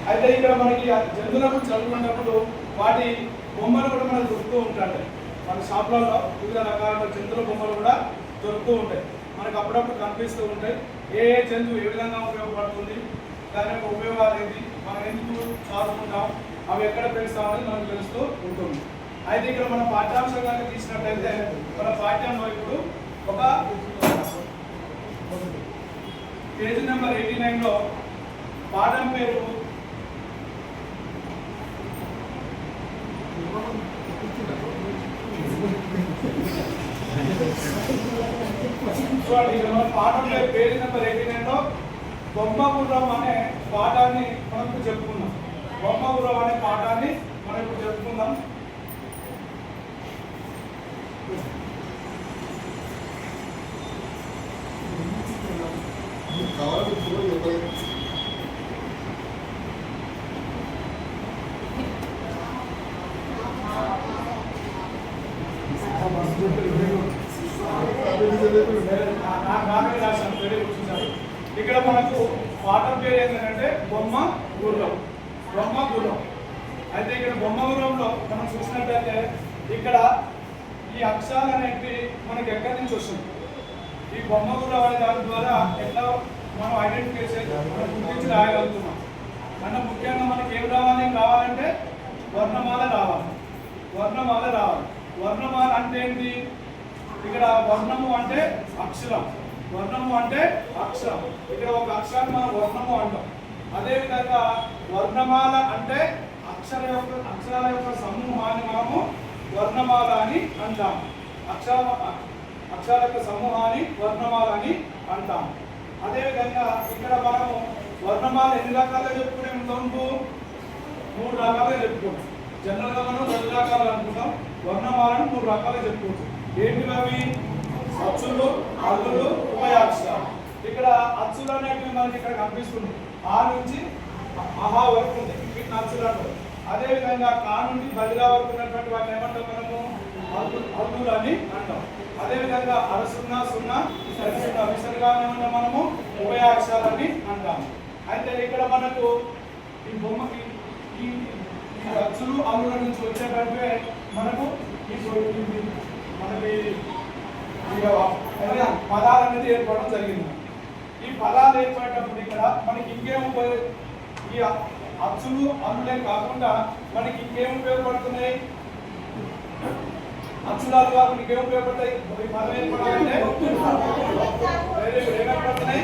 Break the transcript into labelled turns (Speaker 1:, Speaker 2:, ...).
Speaker 1: అయితే ఇక్కడ మనకి జంతువులకు చదువుకున్నప్పుడు వాటి బొమ్మలు కూడా మనకు దొరుకుతూ ఉంటాయి. మన షాప్లలో వివిధ రకాల జంతువుల బొమ్మలు కూడా దొరుకుతూ ఉంటాయి. మనకు అప్పుడప్పుడు కనిపిస్తూ ఉంటాయి. ఏ ఏ జంతువు ఏ విధంగా ఉపయోగపడుతుంది, దాని యొక్క ఉపయోగాలు ఏంటి, మనం ఎందుకు చదువుకుంటాం, అవి ఎక్కడ పెంచుతామని మనకు తెలుస్తూ ఉంటుంది. అయితే ఇక్కడ మన పాఠ్యాంశంగా తీసినట్లయితే మన పాఠ్యంలో ఇప్పుడు ఒక పేజీ నెంబర్ 89లో పాఠం పేరు పాఠం పేరు పేజీ నెంబర్ 89లో బొమ్మ గుర్రం అనే పాఠాన్ని మనం చెప్పుకుందాం. బొమ్మ గుర్రం అనే పాఠాన్ని మనం ఇప్పుడు చెప్పుకుందాం. ఇక్కడ మనకు పాఠం పేరు ఏంటంటే బొమ్మ గుర్రం. బొమ్మ గుర్రం. అయితే ఇక్కడ బొమ్మ గుర్రంలో మనం చూసినట్లయితే ఇక్కడ ఈ అక్షరాలు అనేవి మనకి ఎక్కడి నుంచి వస్తుంది, ఈ బొమ్మ గుర్రం అనే దాని ద్వారా ఎట్లా మనం ఐడెంటిఫై చేసి మనం గుర్తించి రాయగలుగుతున్నాం. అంటే ముఖ్యంగా మనకి ఏం కావాలంటే వర్ణమాల రావాలి. వర్ణమాల రావాలి. వర్ణమాల అంటే ఏంటి? ఇక్కడ వర్ణము అంటే అక్షరం. వర్ణము అంటే అక్షరం. ఇక్కడ ఒక అక్షరాన్ని మనం వర్ణము అంటాం. అదేవిధంగా వర్ణమాల అంటే అక్షరాల యొక్క సమూహాన్ని మనము వర్ణమాల అని అంటాం. అక్షరాల యొక్క సమూహాన్ని వర్ణమాల అని అంటాం. అదేవిధంగా ఇక్కడ మనము వర్ణమాల ఎన్ని రకాలుగా చెప్పుకునే ఉంటాము? 3 రకాలుగా చెప్పుకుంటాం. జనరల్గా మనం 2 రకాలు అనుకుంటాం. వర్ణమాలను 3 రకాలుగా చెప్పుకోవచ్చు. ఏంటివి అవి? అచ్చులు, హల్లులు, ఉభయాక్షరాలు. ఇక్కడ అచ్చులు అనేవి మనకి ఇక్కడ కనిపిస్తుంది. ఆ నుంచి అహా వరకు ఉంది, వీటిని అచ్చులు అంటారు. అదేవిధంగా కా నుండి బలిరా వరకు ఉన్నటువంటి వాటిని ఏమంటాం మనము? హల్లులు అని అంటాం. అదేవిధంగా అరసున్నా, సున్నా, సరిసున్నా, విసరుగా ఏమంటాం మనము? ఉభయాక్షరాలని అంటాము. అయితే ఇక్కడ మనకు ఈ బొమ్మకి ఈ అచ్చులు హల్లుల నుంచి వచ్చేటట్టు మనకు మనకి పదాలు అనేది ఏర్పడడం జరిగింది. ఈ పదాలు ఏర్పడేటప్పుడు ఇక్కడ మనకి ఇంకేం ఈ అచ్చులు హల్లులే కాకుండా మనకి ఇంకేం ఉపయోగపడుతున్నాయి? అచ్చులాలు కాకుండా ఇంకేం ఉపయోగపడతాయి? పదం ఏర్పడాలంటే ఏమేమి పడుతున్నాయి?